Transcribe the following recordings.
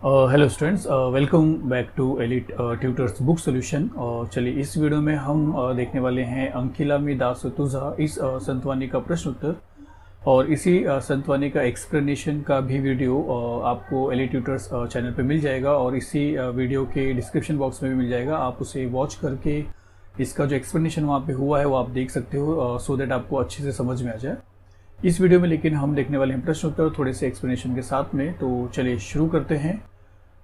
Hello students, welcome back to elite tutors book solution. चलिए इस video में हम देखने वाले हैं अंकिला मी दास तुझा इस संतवानी का प्रश्न उत्तर और इसी संतवानी का एक्सप्लेनेशन का भी वीडियो आपको एलिट ट्यूटर्स चैनल पे मिल जाएगा और इसी वीडियो के डिस्क्रिप्शन बॉक्स में भी मिल जाएगा। आप उसे वॉच करके इसका जो एक्सप्लेनेशन वहाँ पे हुआ है वो आप देख सकते हो सो दैट आपको अच्छे से समझ में आ जाए। इस वीडियो में लेकिन हम देखने वाले हैं प्रश्न उत्तर थोड़े से एक्सप्लेनेशन के साथ में। तो चलिए शुरू करते हैं।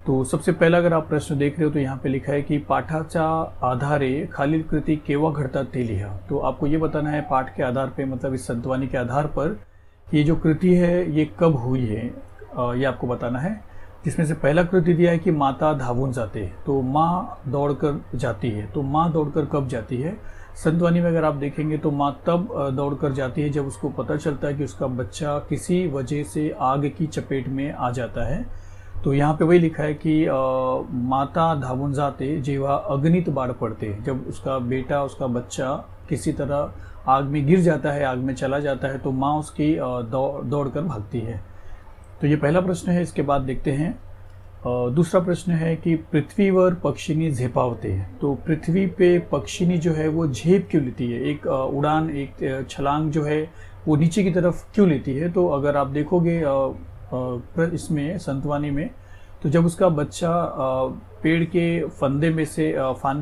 तो सबसे पहला अगर आप प्रश्न देख रहे हो तो यहाँ पे लिखा है कि पाठाच्या आधारे खालील कृती केव्हा घडतात ते लिहा। तो आपको ये बताना है पाठ के आधार पे, मतलब इस संतवानी के आधार पर ये जो कृति है ये कब हुई है, ये आपको बताना है। जिसमें से पहला कृति दिया है कि माता धावून जाते, तो माँ दौड़कर जाती है। तो माँ दौड़कर कब जाती है? संतवानी में अगर आप देखेंगे तो माँ तब दौड़कर जाती है जब उसको पता चलता है कि उसका बच्चा किसी वजह से आग की चपेट में आ जाता है। तो यहाँ पे वही लिखा है कि माता धावून जाते जेव्हा अग्नित बाळ पडते, जब उसका बेटा उसका बच्चा किसी तरह आग में गिर जाता है, आग में चला जाता है, तो माँ उसकी दौड़कर भागती है। तो ये पहला प्रश्न है। इसके बाद देखते हैं दूसरा प्रश्न है कि पृथ्वीवर पक्षिणी झेपावते। तो पृथ्वी पे पक्षिणी जो है वो झेप क्यों लेती है, एक उड़ान, एक छलांग जो है वो नीचे की तरफ क्यों लेती है? तो अगर आप देखोगे इसमें संतवानी में, तो जब उसका बच्चा पेड़ के फांदे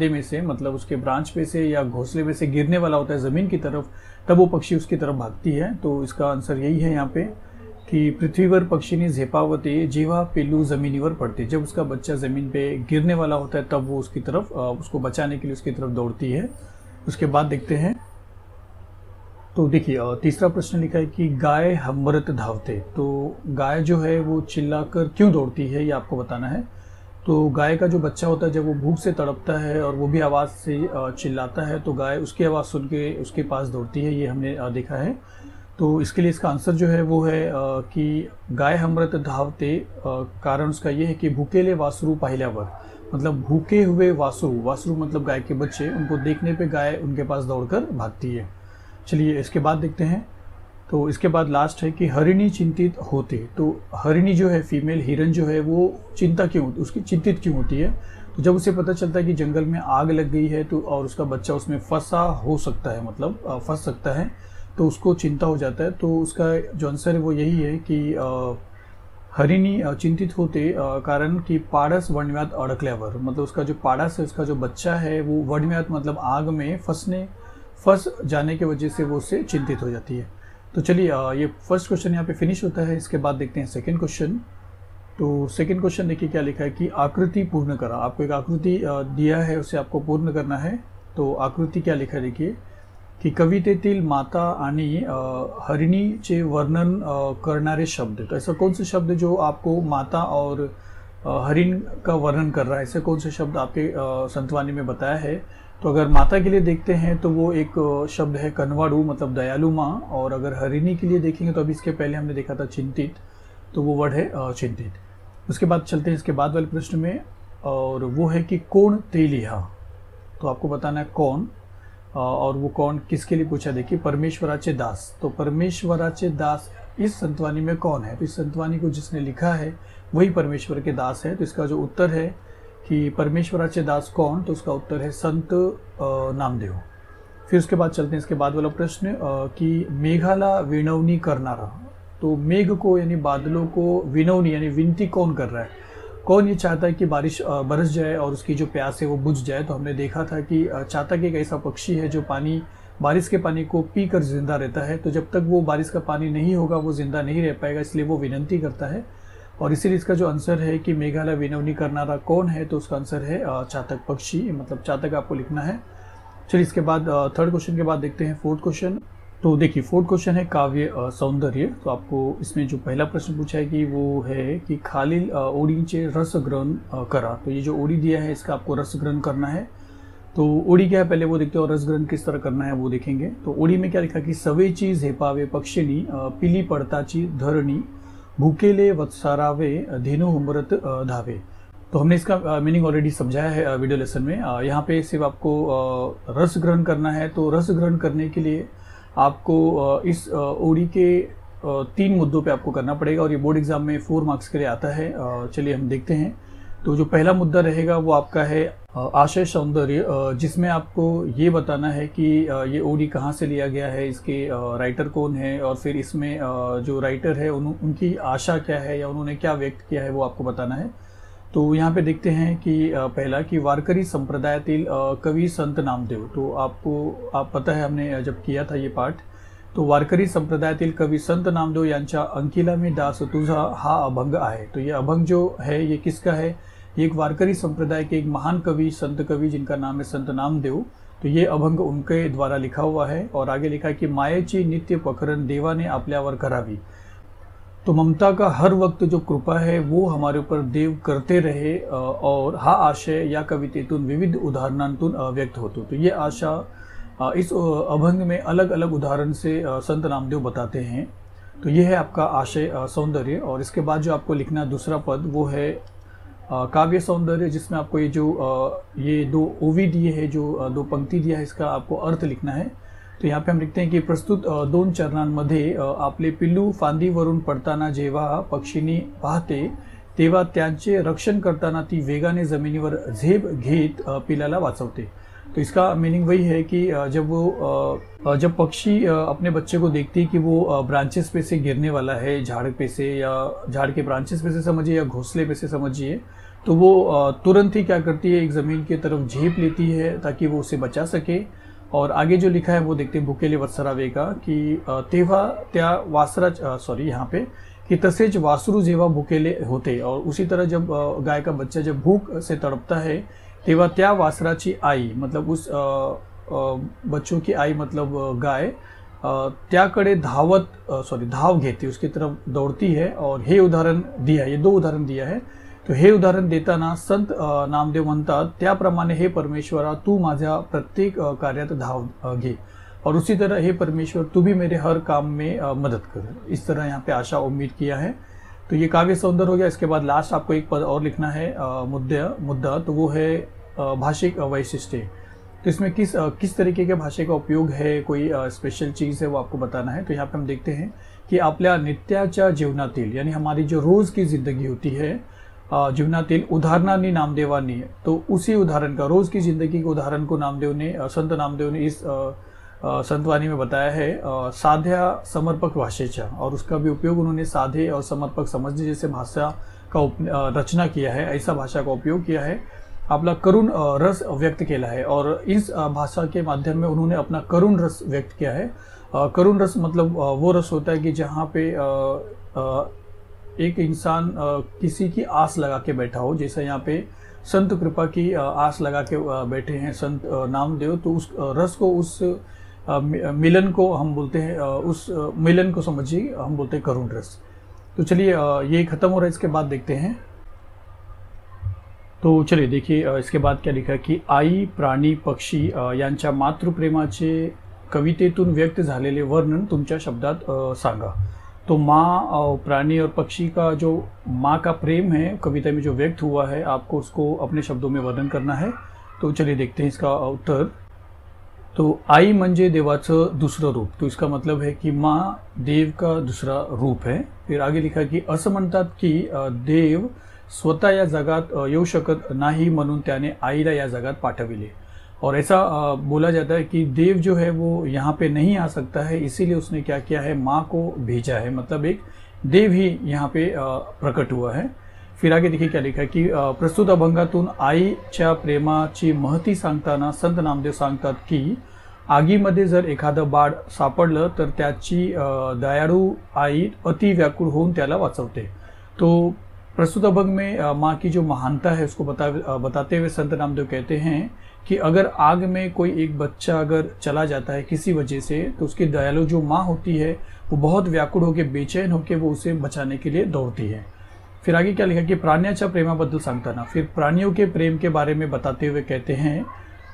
में से मतलब उसके ब्रांच पे से या घोंसले में से गिरने वाला होता है जमीन की तरफ, तब वो पक्षी उसकी तरफ भागती है। तो इसका आंसर यही है यहाँ पे कि पृथ्वीवर पक्षिणी झेपावते जेव्हा पेलू जमीनीवर पड़ते, जब उसका बच्चा जमीन पे गिरने वाला होता है तब वो उसकी तरफ उसको बचाने के लिए उसकी तरफ दौड़ती है। उसके बाद देखते हैं। तो देखिए तीसरा प्रश्न लिखा है कि गाय हम्बरत धावते। तो गाय जो है वो चिल्लाकर क्यों दौड़ती है, ये आपको बताना है। तो गाय का जो बच्चा होता है जब वो भूख से तड़पता है और वो भी आवाज़ से चिल्लाता है, तो गाय उसकी आवाज़ सुन के उसके पास दौड़ती है, ये हमने देखा है। तो इसके लिए इसका आंसर जो है वो है कि गाय हम्बरत धावते, कारण उसका ये है कि भूकेले वासरू पाहिल्यावर, मतलब भूखे हुए वासरू मतलब गाय के बच्चे, उनको देखने पे गाय उनके पास दौड़कर भागती है। चलिए इसके बाद देखते हैं। तो इसके बाद लास्ट है कि हरिणी चिंतित होते। तो हरिणी जो है, फीमेल हिरन जो है, वो चिंतित क्यों होती है? तो जब उसे पता चलता है कि जंगल में आग लग गई है तो और उसका बच्चा उसमें फंसा हो सकता है, मतलब फंस सकता है, तो उसको चिंता हो जाता है। तो उसका जो आंसर है वो यही है कि हरिणी चिंतित होते कारण कि पाडस वणव्यात अडकल्यावर, मतलब उसका जो पाडस है, उसका जो बच्चा है वो वणव्यात मतलब आग में फंस जाने की वजह से वो उससे चिंतित हो जाती है। तो चलिए ये फर्स्ट क्वेश्चन यहाँ पे फिनिश होता है। इसके बाद देखते हैं सेकंड क्वेश्चन। तो सेकंड क्वेश्चन देखिए क्या लिखा है कि आकृति पूर्ण करा। आपको एक आकृति दिया है, उसे आपको पूर्ण करना है। तो आकृति क्या लिखा है देखिए कि कवितेतील माता आणि हरिणीचे वर्णन करणारे शब्द। तो ऐसा कौन से शब्द जो आपको माता और हरिण का वर्णन कर रहा है, ऐसे कौन से शब्द आपके संतवानी में बताया है? तो अगर माता के लिए देखते हैं तो वो एक शब्द है कनवाड़ू, मतलब दयालु माँ। और अगर हरिणी के लिए देखेंगे तो अभी इसके पहले हमने देखा था चिंतित, तो वो वर्ड है चिंतित। उसके बाद चलते हैं इसके बाद वाले प्रश्न में, और वो है कि कौन ते लिहा। तो आपको बताना है कौन, और वो कौन किसके लिए पूछा। देखिए परमेश्वराचे दास। तो परमेश्वराचे दास इस संतवानी में कौन है? तो इस संतवानी को जिसने लिखा है वही परमेश्वर के दास है। तो इसका जो उत्तर है कि परमेश्वराचे दास कौन, तो उसका उत्तर है संत नामदेव। फिर उसके बाद चलते हैं इसके बाद वाला प्रश्न कि मेघाला विनवनी करनारा। तो मेघ को यानी बादलों को विनवनी यानी विनती कौन कर रहा है? कौन ये चाहता है कि बारिश बरस जाए और उसकी जो प्यास है वो बुझ जाए? तो हमने देखा था कि चातक एक ऐसा पक्षी है जो बारिश के पानी को पीकर जिंदा रहता है। तो जब तक वो बारिश का पानी नहीं होगा वो जिंदा नहीं रह पाएगा, इसलिए वो विनंती करता है। और इसीलिए इसका जो आंसर है कि मेघालय विनवनी करनारा कौन है, तो उसका आंसर है चातक पक्षी, मतलब चातक आपको लिखना है। चलिए इसके बाद थर्ड क्वेश्चन के बाद देखते हैं फोर्थ क्वेश्चन। तो देखिए फोर्थ क्वेश्चन है काव्य सौंदर्य। तो आपको इसमें जो पहला प्रश्न पूछा है कि वो है कि खालील ओळींचे रस ग्रहण करा। तो ये जो ओड़ी दिया है इसका आपको रस ग्रहण करना है। तो ओड़ी क्या है पहले वो देखते हैं और रस ग्रहण किस तरह करना है वो देखेंगे। तो ओड़ी में क्या लिखा कि सवेची झेपावे पक्षिणी पिली पडताची धरणी भूकेले वत्सारावे धेनु हुंबरत धावे। तो हमने इसका मीनिंग ऑलरेडी समझाया है वीडियो लेसन में। यहाँ पे सिर्फ आपको रस ग्रहण करना है। तो रस ग्रहण करने के लिए आपको इस ओड़ी के 3 मुद्दों पे आपको करना पड़ेगा और ये बोर्ड एग्जाम में 4 मार्क्स के लिए आता है। चलिए हम देखते हैं। तो जो पहला मुद्दा रहेगा वो आपका है आशय सौंदर्य, जिसमें आपको ये बताना है कि ये ओडी कहाँ से लिया गया है, इसके राइटर कौन है, और फिर इसमें जो राइटर है उनकी आशा क्या है या उन्होंने क्या व्यक्त किया है वो आपको बताना है। तो यहाँ पे देखते हैं कि पहला कि वारकरी संप्रदायातील कवी संत नामदेव। तो आप पता है हमने जब किया था ये पाठ, तो वारकरी संप्रदायातील कवी संत नामदेव यांच्या अंकिला मी दास तुझा हा अभंग आहे। तो ये अभंग जो है ये किसका है? ये एक वारकरी संप्रदाय के एक महान कवि, संत कवि जिनका नाम है संत नामदेव। तो ये अभंग उनके द्वारा लिखा हुआ है और आगे लिखा है कि मायेची नित्य पखरण देवाने आपल्यावर करावी। तो ममता का हर वक्त जो कृपा है वो हमारे ऊपर देव करते रहे, और हा आशय या कवितेतून विविध उदाहरणांतून व्यक्त होतो। तो ये आशा इस अभंग में अलग अलग उदाहरण से संत नामदेव बताते हैं। तो ये है आपका आशय सौंदर्य। और इसके बाद जो आपको लिखना दूसरा पद वो है काव्य सौंदर्य, जिसमें आपको ये 2 ओवी दिए है, जो 2 पंक्ति दिया है, इसका आपको अर्थ लिखना है। तो यहाँ पे हम लिखते हैं की प्रस्तुत 2 चरणांमध्ये आपले पिल्लू फांदीवरून पडताना जेव्हा पक्षीनी पाहते तेव्हा त्यांचे रक्षण करताना ती वेगाने जमिनीवर झेप घेत पिलाला वाचवते। तो इसका मीनिंग वही है कि जब पक्षी अपने बच्चे को देखती है कि वो ब्रांचेस पे से गिरने वाला है, झाड़ पे से या झाड़ के ब्रांचेस पे से समझिए या घोंसले पे से समझिए, तो वो तुरंत ही क्या करती है, एक ज़मीन की तरफ झेप लेती है ताकि वो उसे बचा सके। और आगे जो लिखा है वो देखते हैं भुकेले वत्सरावे का कि तेव्हा त्या वासरा यहाँ पे कि तसेच वासरू जेव्हा भुकेले होते, और उसी तरह जब गाय का बच्चा जब भूख से तड़पता है तेव्हा त्या वासराची आई, मतलब उस बच्चों की आई मतलब गाय त्याकडे धाव घेते, उसकी तरफ दौड़ती है। और हे उदाहरण दिया है, ये 2 उदाहरण दिया है। तो हे उदाहरण देताना संत नामदेव म्हणतात त्याप्रमाणे हे परमेश्वरा तू माझ्या प्रत्येक कार्यात धाव घे, और उसी तरह हे परमेश्वर तू भी मेरे हर काम में मदद कर। इस तरह यहाँ पे आशा उम्मीद किया है। तो ये काव्य सौंदर्य हो गया। इसके बाद लास्ट आपको एक पद और लिखना है मुद्दा, तो वो है भाषिक वैशिष्ट्य। तो इसमें किस तरीके के भाषा का उपयोग है, कोई स्पेशल चीज़ है वो आपको बताना है। तो यहाँ पे हम देखते हैं कि आपल्या नित्याच्या जीवनातील, यानी हमारी जो रोज़ की ज़िंदगी होती है जीवनातील उदाहरणांनी नामदेवांनी, तो उसी उदाहरण का, रोज़ की ज़िंदगी के उदाहरण को संत नामदेव ने इस संतवाणी में बताया है साध्या समर्पक भाषेचा, और उसका भी उपयोग उन्होंने साधे और समर्पक समझने जैसे भाषा का रचना किया है, ऐसा भाषा का उपयोग किया है, अपना करुण रस व्यक्त किया है। और इस भाषा के माध्यम में उन्होंने अपना करुण रस व्यक्त किया है। करुण रस मतलब वो रस होता है कि जहाँ पे एक इंसान किसी की आस लगा के बैठा हो, जैसे यहाँ पे संत कृपा की आस लगा के बैठे हैं संत नामदेव। तो उस रस को, उस मिलन को हम बोलते हैं, उस मिलन को समझिए हम बोलते हैं करुण रस। तो चलिए ये खत्म हो रहा है। इसके बाद देखते हैं। तो चलिए देखिए इसके बाद क्या लिखा है कि आई प्राणी पक्षी यांच्या मातृप्रेमाचे कवितेतून व्यक्त झालेले वर्णन तुमच्या शब्दात सांगा। तो माँ, प्राणी और पक्षी का जो माँ का प्रेम है कविता में जो व्यक्त हुआ है, आपको उसको अपने शब्दों में वर्णन करना है। तो चलिए देखते हैं इसका उत्तर। तो आई म्हणजे देवाचं दुसरं रूप, तो इसका मतलब है कि माँ देव का दूसरा रूप है। फिर आगे लिखा कि असं म्हणतात की देव स्वतः या जगात येऊ शकत नाही म्हणून त्याने आईला या जगात पाठविले। और ऐसा बोला जाता है कि देव जो है वो यहाँ पे नहीं आ सकता है, इसीलिए उसने क्या किया है, माँ को भेजा है, मतलब एक देव ही यहाँ पे प्रकट हुआ है। फिर आगे देखिए क्या लिखा है कि प्रस्तुत अभंगातून आईच्या प्रेमाची महती सांगताना संत नामदेव सांगतात की आगीमध्ये जर एखादं बाळ सापडलं तर त्याची दयाळू आई अति व्याकुळ होऊन त्याला वाचवते। तो प्रस्तुत अभंग में माँ की जो महानता है उसको बताते हुए संत नामदेव कहते हैं कि अगर आग में कोई एक बच्चा अगर चला जाता है किसी वजह से, तो उसकी दयालु जो माँ होती है वो बहुत व्याकुल होकर, बेचैन होकर वो उसे बचाने के लिए दौड़ती है। फिर आगे क्या लिखा कि प्राण्याच्या प्रेमाबद्दल सांगताना, फिर प्राणियों के प्रेम के बारे में बताते हुए कहते हैं,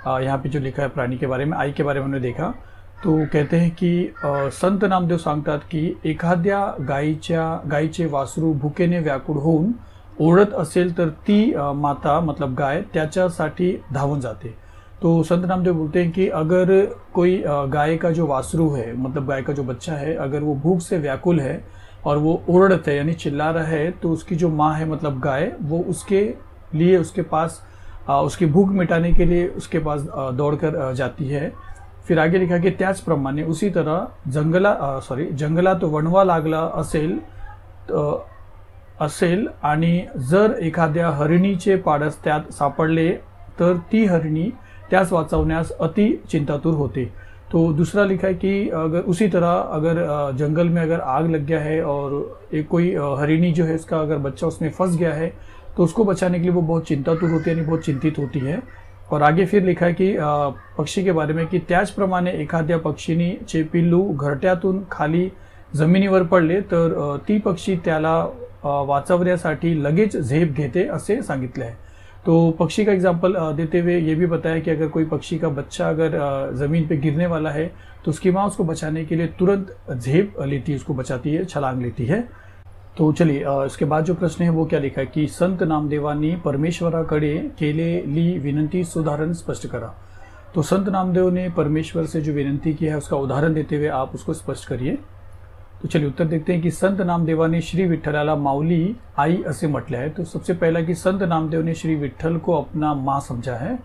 यहाँ पे जो लिखा है प्राणी के बारे में, आई के बारे में हमने देखा, तो कहते हैं कि संत नामदेव सांगतात की एखाद्या गायीचे वासरू भुकेने व्याकुळ होऊन ओरडत असेल तर ती माता मतलब गाय त्याच्यासाठी धावून जाते। तो संत नामदेव बोलते हैं कि अगर कोई गाय का जो वासरू है, मतलब गाय का जो बच्चा है, अगर वो भूख से व्याकुल है और वो ओरड़ता है यानी चिल्ला रहा है, तो उसकी जो माँ है मतलब गाय, वो उसके लिए उसके पास उसकी भूख मिटाने के लिए उसके पास दौड़कर जाती है। फिर आगे लिखा कि त्याचप्रमाणे उसी तरह जंगलात वणवा लागला असेल आणि जर एखाद्या हरिणीचे पाडस त्यात सापडले तर ती हरिणी त्यास वाचवण्यास अति चिंतातुर होते। तो दूसरा लिखा है कि अगर उसी तरह अगर जंगल में अगर आग लग गया है और एक कोई हरिणी जो है उसका अगर बच्चा उसमें फंस गया है, तो उसको बचाने के लिए वो बहुत चिंतातुर होती है, यानी बहुत चिंतित होती है। और आगे फिर लिखा है कि पक्षी के बारे में कि त्याचप्रमाणे एखाद्या पक्षीनी चे पिल्लू घरट्यातून खाली जमिनीवर पडले तर ती पक्षी त्याला वाचवण्यासाठी लगेच झेप घेते असे सांगितले आहे। तो पक्षी का एग्जाम्पल देते हुए ये भी बताया कि अगर कोई पक्षी का बच्चा अगर ज़मीन पे गिरने वाला है तो उसकी माँ उसको बचाने के लिए तुरंत झेप लेती है, उसको बचाती है, छलांग लेती है। तो चलिए इसके बाद जो प्रश्न है वो क्या लिखा है कि संत नामदेवांनी परमेश्वराकडे केलेली विनंती सुधारण स्पष्ट करा। तो संत नामदेव ने परमेश्वर से जो विनंती की है उसका उदाहरण देते हुए आप उसको स्पष्ट करिए। तो चलिए उत्तर देखते हैं कि संत नामदेवाने श्री विठ्ठलाला माऊली आई असे म्हटले आहे। तो सबसे पहला कि संत नामदेव ने श्री विठ्ठल को अपना माँ समझा है,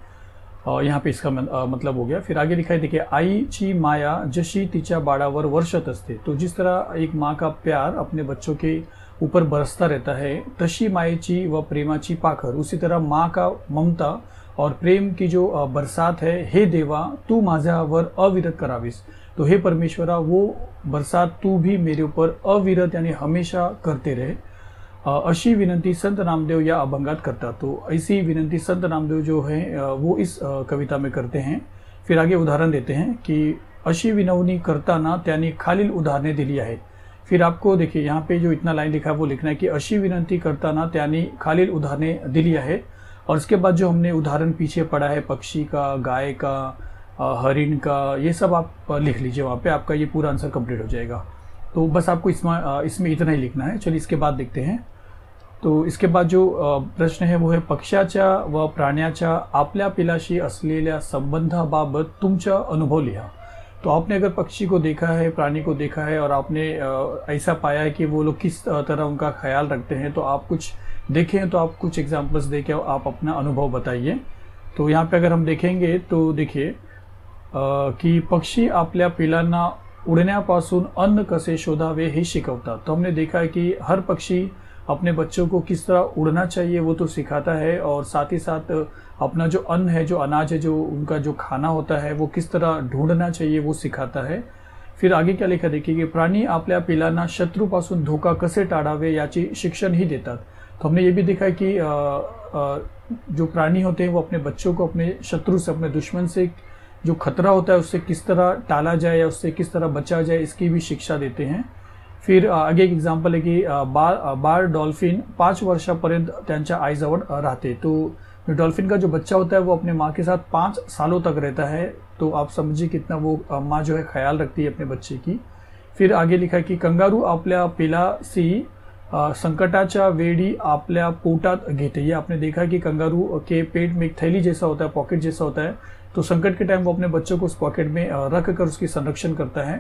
और यहाँ पे इसका मतलब हो गया। फिर आगे लिखा है, देखिए, आईची माया जशी तिच्या बाळावर वर्षत असते। तो जिस तरह एक माँ का प्यार अपने बच्चों के ऊपर बरसता रहता है, तशी मायेची व प्रेमाची पाखर, उसी तरह माँ का ममता और प्रेम की जो बरसात है, हे देवा तू माझ्यावर अविरत करावीस। तो हे परमेश्वरा, वो बरसात तू भी मेरे ऊपर अविरत यानी हमेशा करते रहे, अशी विनंती संत नामदेव या अभंगात करता। तो ऐसी विनंती संत नामदेव जो है वो इस कविता में करते हैं। फिर आगे उदाहरण देते हैं कि अशी विनवणी करताना त्यांनी खालील उदाहरणे दिली आहे। फिर आपको देखिए यहाँ पे जो इतना लाइन लिखा है वो लिखना है कि अशी विनंती करताना त्यांनी खालील उदाहरणे दिली आहे, और इसके बाद जो हमने उदाहरण पीछे पढ़ा है पक्षी का, गाय का, हरिण का, ये सब आप लिख लीजिए वहाँ पे, आपका ये पूरा आंसर कंप्लीट हो जाएगा। तो बस आपको इसमें इतना ही लिखना है। चलिए इसके बाद देखते हैं। तो इसके बाद जो प्रश्न है वो है, पक्ष्याच्या व प्राण्याच्या आपल्या पिलाशी असलेल्या संबंधाबाबत तुमचा अनुभव लिहा। तो आपने अगर पक्षी को देखा है, प्राणी को देखा है, और आपने ऐसा पाया है कि वो लोग किस तरह उनका ख्याल रखते हैं, तो आप कुछ देखें हैं तो आप कुछ एग्जाम्पल्स देके आप अपना अनुभव बताइए। तो यहाँ पे अगर हम देखेंगे तो देखिए कि पक्षी आपल्या पिलांना उड़ण्यापासून अन्न कसे शोधावे हे शिकवतात। तो हमने देखा है कि हर पक्षी अपने बच्चों को किस तरह उड़ना चाहिए वो तो सिखाता है, और साथ ही साथ अपना जो अन्न है, जो अनाज है, जो उनका जो खाना होता है वो किस तरह ढूंढना चाहिए वो सिखाता है। फिर आगे क्या लिखा देखिए कि प्राणी आपल्या पिलांना शत्रूपासून धोका कसे टाळावे याची शिक्षण ही देतात। तो हमने ये भी देखा है कि जो प्राणी होते हैं वो अपने बच्चों को अपने शत्रु से, अपने दुश्मन से जो खतरा होता है उससे किस तरह टाला जाए या उससे किस तरह बचा जाए, इसकी भी शिक्षा देते हैं। फिर आगे एक एग्जाम्पल है कि बाळ डॉल्फिन 5 वर्षापर्यंत त्यांच्या आईजवळ राहते। तो डॉल्फिन का जो बच्चा होता है वो अपने माँ के साथ 5 सालों तक रहता है। तो आप समझिए कितना वो माँ जो है ख्याल रखती है अपने बच्चे की। फिर आगे लिखा है कि कंगारू आपल्या पिलासी संकटाच्या वेळी आपल्या पोटात घेते। ये आपने देखा कि कंगारू के पेट में एक थैली जैसा होता है, पॉकेट जैसा होता है, तो संकट के टाइम वो अपने बच्चों को उस पॉकेट में रख कर उसकी संरक्षण करता है।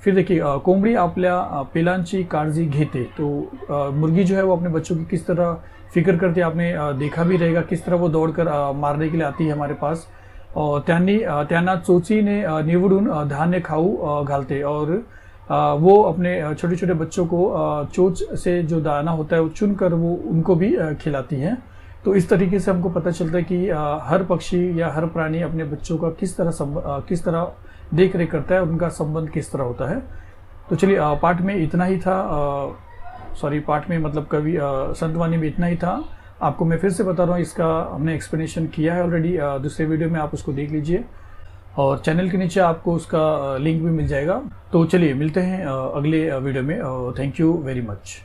फिर देखिए कोंबडी आपल्या पिलांची काळजी घेते। तो मुर्गी जो है वो अपने बच्चों की किस तरह फिक्र करती है, आपने देखा भी रहेगा किस तरह वो दौड़कर मारने के लिए आती है हमारे पास, और त्यांना चोचीने निवडून धान्य खाऊ घालते, और वो अपने छोटे छोटे बच्चों को चोच से जो दाना होता है वो चुनकर वो उनको भी खिलाती है। तो इस तरीके से हमको पता चलता है कि हर पक्षी या हर प्राणी अपने बच्चों का किस तरह देख रेख करता है, उनका संबंध किस तरह होता है। तो चलिए पाठ में इतना ही था, पाठ में मतलब कवि संतवाणी में इतना ही था। आपको मैं फिर से बता रहा हूँ, इसका हमने एक्सप्लेनेशन किया है ऑलरेडी दूसरे वीडियो में, आप उसको देख लीजिए, और चैनल के नीचे आपको उसका लिंक भी मिल जाएगा। तो चलिए मिलते हैं अगले वीडियो में। Thank you very much.